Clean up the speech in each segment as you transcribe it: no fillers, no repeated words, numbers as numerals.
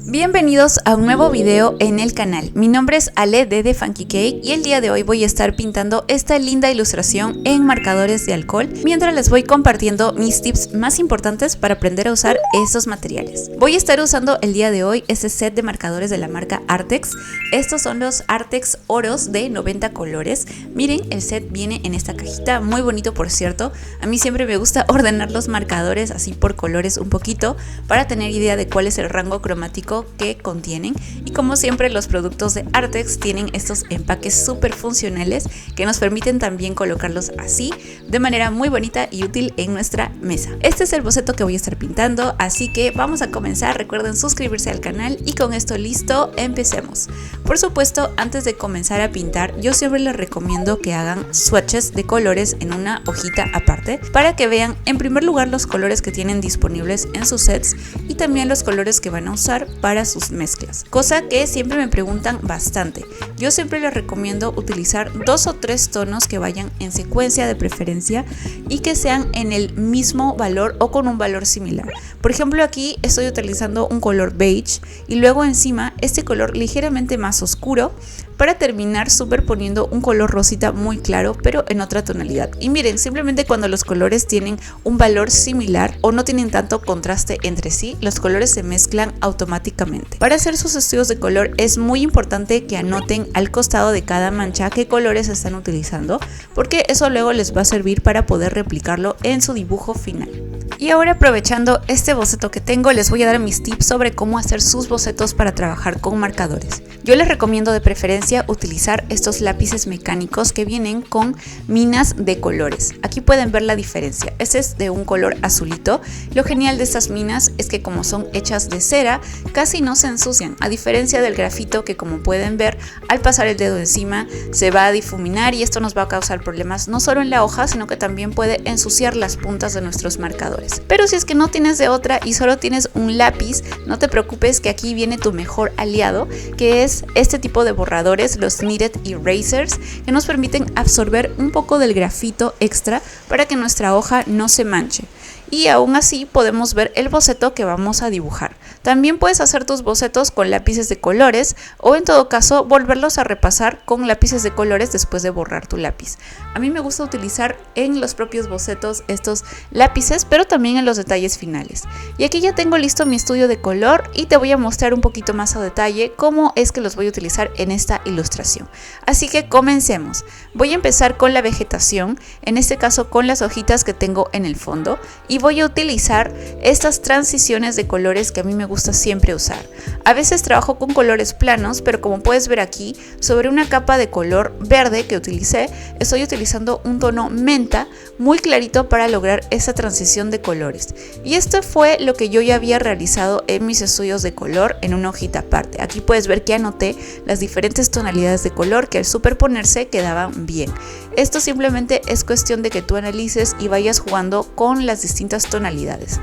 Bienvenidos a un nuevo video en el canal. Mi nombre es Ale de The Funky Cake y el día de hoy voy a estar pintando esta linda ilustración en marcadores de alcohol mientras les voy compartiendo mis tips más importantes para aprender a usar estos materiales. Voy a estar usando el día de hoy este set de marcadores de la marca Artex. Estos son los Artex Oros de 90 colores. Miren, el set viene en esta cajita, muy bonito por cierto. A mí siempre me gusta ordenar los marcadores así por colores un poquito para tener idea de cuál es el rango cromático que contienen, y como siempre los productos de Artex tienen estos empaques súper funcionales que nos permiten también colocarlos así de manera muy bonita y útil en nuestra mesa. Este es el boceto que voy a estar pintando, así que vamos a comenzar. Recuerden suscribirse al canal y con esto listo, empecemos. Por supuesto, antes de comenzar a pintar, yo siempre les recomiendo que hagan swatches de colores en una hojita aparte para que vean en primer lugar los colores que tienen disponibles en sus sets y también los colores que van a usar para sus mezclas, cosa que siempre me preguntan bastante. Yo siempre les recomiendo utilizar 2 o 3 tonos que vayan en secuencia de preferencia y que sean en el mismo valor o con un valor similar. Por ejemplo, aquí estoy utilizando un color beige y luego encima este color ligeramente más oscuro para terminar superponiendo un color rosita muy claro pero en otra tonalidad. Y miren, simplemente cuando los colores tienen un valor similar o no tienen tanto contraste entre sí, los colores se mezclan automáticamente. Para hacer sus estudios de color es muy importante que anoten al costado de cada mancha qué colores están utilizando, porque eso luego les va a servir para poder replicarlo en su dibujo final. Y ahora, aprovechando este boceto que tengo, les voy a dar mis tips sobre cómo hacer sus bocetos para trabajar con marcadores. Yo les recomiendo de preferencia utilizar estos lápices mecánicos que vienen con minas de colores. Aquí pueden ver la diferencia. Este es de un color azulito. Lo genial de estas minas es que como son hechas de cera, casi no se ensucian, a diferencia del grafito que, como pueden ver, al pasar el dedo encima se va a difuminar y esto nos va a causar problemas no solo en la hoja, sino que también puede ensuciar las puntas de nuestros marcadores. Pero si es que no tienes de otra y solo tienes un lápiz, no te preocupes, que aquí viene tu mejor aliado, que es este tipo de borradores, los Knited Erasers, que nos permiten absorber un poco del grafito extra para que nuestra hoja no se manche. Y aún así podemos ver el boceto que vamos a dibujar. También puedes hacer tus bocetos con lápices de colores o en todo caso volverlos a repasar con lápices de colores después de borrar tu lápiz. A mí me gusta utilizar en los propios bocetos estos lápices, pero también en los detalles finales. Y aquí ya tengo listo mi estudio de color y te voy a mostrar un poquito más a detalle cómo es que los voy a utilizar en esta ilustración. Así que comencemos. Voy a empezar con la vegetación, en este caso con las hojitas que tengo en el fondo, y voy a utilizar estas transiciones de colores que a mí me gusta siempre usar. A veces trabajo con colores planos, pero como puedes ver aquí, sobre una capa de color verde que utilicé, estoy utilizando un tono menta muy clarito para lograr esa transición de colores. Y esto fue lo que yo ya había realizado en mis estudios de color en una hojita aparte. Aquí puedes ver que anoté las diferentes tonalidades de color que al superponerse quedaban bien. Esto simplemente es cuestión de que tú analices y vayas jugando con las distintas tonalidades.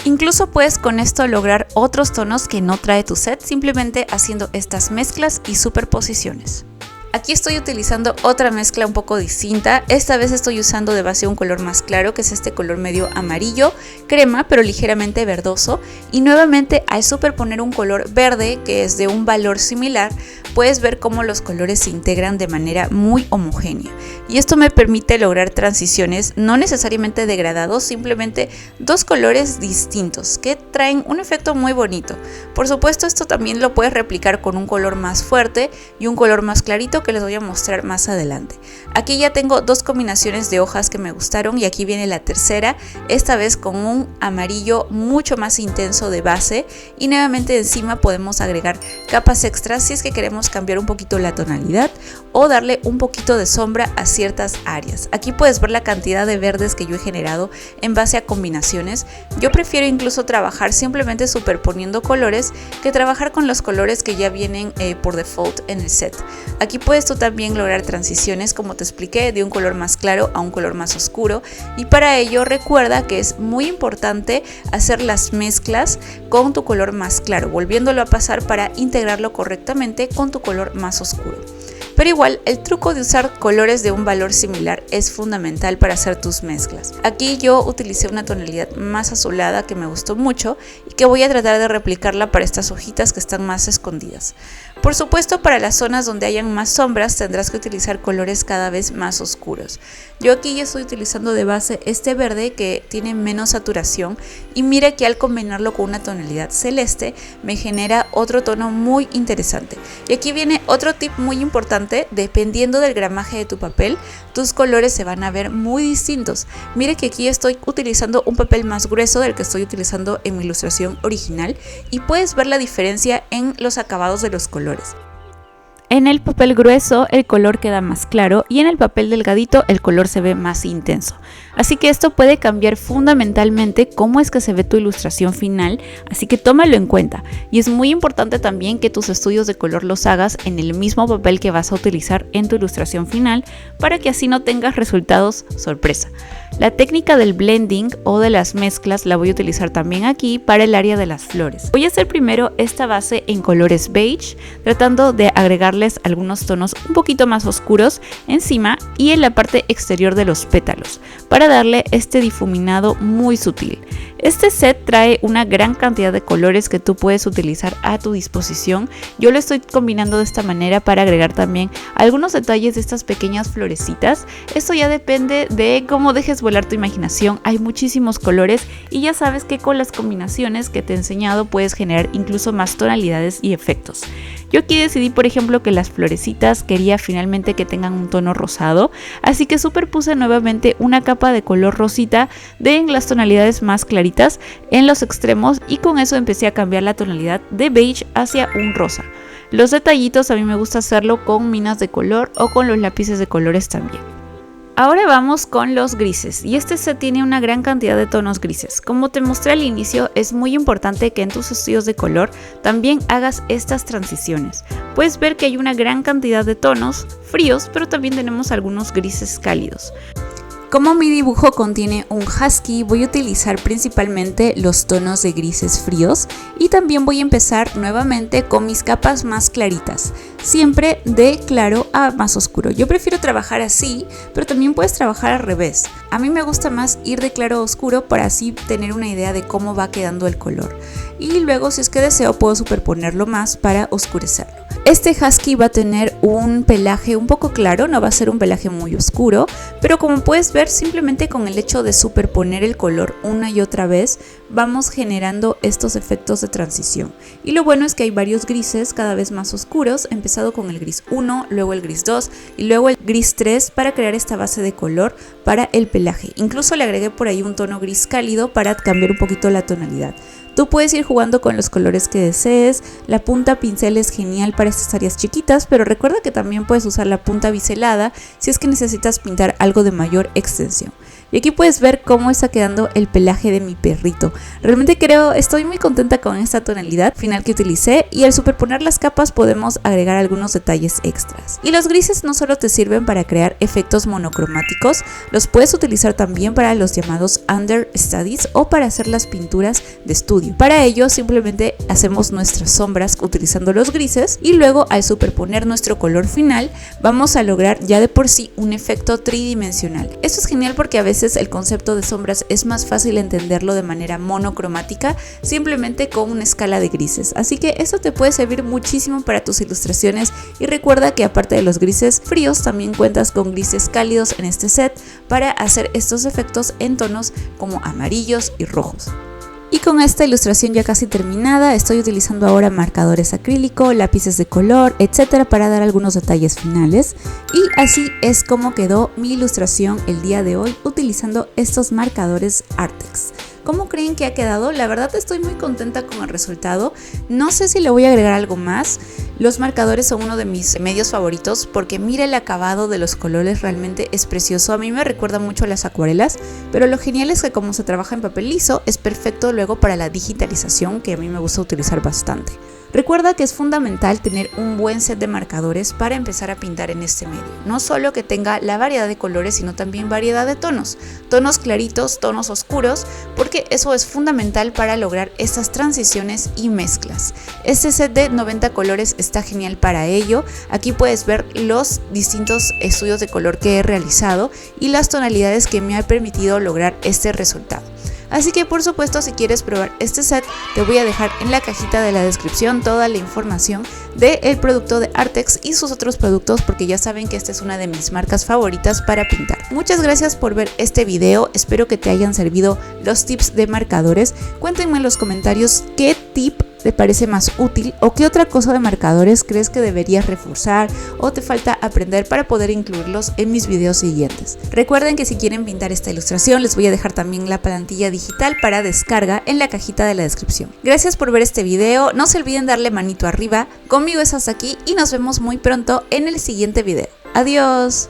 Incluso puedes con esto lograr otros tonos que no trae tu set, simplemente haciendo estas mezclas y superposiciones. Aquí estoy utilizando otra mezcla un poco distinta. Esta vez estoy usando de base un color más claro, que es este color medio amarillo, crema, pero ligeramente verdoso. Y nuevamente, al superponer un color verde, que es de un valor similar, puedes ver cómo los colores se integran de manera muy homogénea. Y esto me permite lograr transiciones no necesariamente degradados, simplemente dos colores distintos que traen un efecto muy bonito. Por supuesto, esto también lo puedes replicar con un color más fuerte y un color más clarito que les voy a mostrar más adelante. Aquí ya tengo dos combinaciones de hojas que me gustaron y aquí viene la tercera, esta vez con un amarillo mucho más intenso de base, y nuevamente encima podemos agregar capas extras si es que queremos cambiar un poquito la tonalidad o darle un poquito de sombra a ciertas áreas. Aquí puedes ver la cantidad de verdes que yo he generado en base a combinaciones. Yo prefiero incluso trabajar simplemente superponiendo colores que trabajar con los colores que ya vienen por default en el set. Aquí puedes tú también lograr transiciones, como te expliqué, de un color más claro a un color más oscuro, y para ello recuerda que es muy importante hacer las mezclas con tu color más claro, volviéndolo a pasar para integrarlo correctamente con tu color más oscuro. Pero igual, el truco de usar colores de un valor similar es fundamental para hacer tus mezclas. Aquí yo utilicé una tonalidad más azulada que me gustó mucho y que voy a tratar de replicarla para estas hojitas que están más escondidas. Por supuesto, para las zonas donde hayan más sombras tendrás que utilizar colores cada vez más oscuros. Yo aquí ya estoy utilizando de base este verde que tiene menos saturación y mira que al combinarlo con una tonalidad celeste me genera otro tono muy interesante. Y aquí viene otro tip muy importante: dependiendo del gramaje de tu papel, tus colores se van a ver muy distintos. Mire que aquí estoy utilizando un papel más grueso del que estoy utilizando en mi ilustración original y puedes ver la diferencia en los acabados de los colores. En el papel grueso el color queda más claro y en el papel delgadito el color se ve más intenso. Así que esto puede cambiar fundamentalmente cómo es que se ve tu ilustración final, así que tómalo en cuenta. Y es muy importante también que tus estudios de color los hagas en el mismo papel que vas a utilizar en tu ilustración final para que así no tengas resultados sorpresa. La técnica del blending o de las mezclas la voy a utilizar también aquí para el área de las flores. Voy a hacer primero esta base en colores beige, tratando de agregarles algunos tonos un poquito más oscuros encima y en la parte exterior de los pétalos, para darle este difuminado muy sutil. Este set trae una gran cantidad de colores que tú puedes utilizar a tu disposición. Yo lo estoy combinando de esta manera para agregar también algunos detalles de estas pequeñas florecitas. Esto ya depende de cómo dejes volar tu imaginación. Hay muchísimos colores y ya sabes que con las combinaciones que te he enseñado puedes generar incluso más tonalidades y efectos. Yo aquí decidí, por ejemplo, que las florecitas quería finalmente que tengan un tono rosado, así que superpuse nuevamente una capa de color rosita de las tonalidades más claritas en los extremos y con eso empecé a cambiar la tonalidad de beige hacia un rosa. Los detallitos a mí me gusta hacerlo con minas de color o con los lápices de colores también. Ahora vamos con los grises y este set tiene una gran cantidad de tonos grises. Como te mostré al inicio, es muy importante que en tus estudios de color también hagas estas transiciones. Puedes ver que hay una gran cantidad de tonos fríos, pero también tenemos algunos grises cálidos. Como mi dibujo contiene un husky, voy a utilizar principalmente los tonos de grises fríos y también voy a empezar nuevamente con mis capas más claritas, siempre de claro a más oscuro. Yo prefiero trabajar así, pero también puedes trabajar al revés. A mí me gusta más ir de claro a oscuro para así tener una idea de cómo va quedando el color. Y luego, si es que deseo, puedo superponerlo más para oscurecerlo. Este husky va a tener un pelaje un poco claro, no va a ser un pelaje muy oscuro, pero como puedes ver, simplemente con el hecho de superponer el color una y otra vez, vamos generando estos efectos de transición. Y lo bueno es que hay varios grises cada vez más oscuros, empezado con el gris 1, luego el gris 2 y luego el gris 3 para crear esta base de color para el pelaje. Incluso le agregué por ahí un tono gris cálido para cambiar un poquito la tonalidad. Tú puedes ir jugando con los colores que desees. La punta pincel es genial para estas áreas chiquitas, pero recuerda que también puedes usar la punta biselada si es que necesitas pintar algo de mayor extensión. Y aquí puedes ver cómo está quedando el pelaje de mi perrito. Realmente estoy muy contenta con esta tonalidad final que utilicé, y al superponer las capas podemos agregar algunos detalles extras. Y los grises no solo te sirven para crear efectos monocromáticos, los puedes utilizar también para los llamados understudies o para hacer las pinturas de estudio. Para ello simplemente hacemos nuestras sombras utilizando los grises y luego al superponer nuestro color final vamos a lograr ya de por sí un efecto tridimensional. Esto es genial porque a veces el concepto de sombras es más fácil entenderlo de manera monocromática simplemente con una escala de grises, así que esto te puede servir muchísimo para tus ilustraciones. Y recuerda que aparte de los grises fríos también cuentas con grises cálidos en este set para hacer estos efectos en tonos como amarillos y rojos. Y con esta ilustración ya casi terminada, estoy utilizando ahora marcadores acrílico, lápices de color, etcétera, para dar algunos detalles finales. Y así es como quedó mi ilustración el día de hoy utilizando estos marcadores Artex. ¿Cómo creen que ha quedado? La verdad estoy muy contenta con el resultado. No sé si le voy a agregar algo más. Los marcadores son uno de mis medios favoritos porque mira el acabado de los colores, realmente es precioso. A mí me recuerda mucho a las acuarelas, pero lo genial es que como se trabaja en papel liso, es perfecto luego para la digitalización, que a mí me gusta utilizar bastante. Recuerda que es fundamental tener un buen set de marcadores para empezar a pintar en este medio. No solo que tenga la variedad de colores, sino también variedad de tonos. Tonos claritos, tonos oscuros, porque eso es fundamental para lograr estas transiciones y mezclas. Este set de 90 colores está genial para ello. Aquí puedes ver los distintos estudios de color que he realizado y las tonalidades que me han permitido lograr este resultado. Así que por supuesto, si quieres probar este set, te voy a dejar en la cajita de la descripción toda la información del producto de Artex y sus otros productos, porque ya saben que esta es una de mis marcas favoritas para pintar. Muchas gracias por ver este video, espero que te hayan servido los tips de marcadores. Cuéntenme en los comentarios qué tip te parece más útil o qué otra cosa de marcadores crees que deberías reforzar o te falta aprender para poder incluirlos en mis videos siguientes. Recuerden que si quieren pintar esta ilustración, les voy a dejar también la plantilla digital para descarga en la cajita de la descripción. Gracias por ver este video, no se olviden darle manito arriba, conmigo es hasta aquí y nos vemos muy pronto en el siguiente video. Adiós.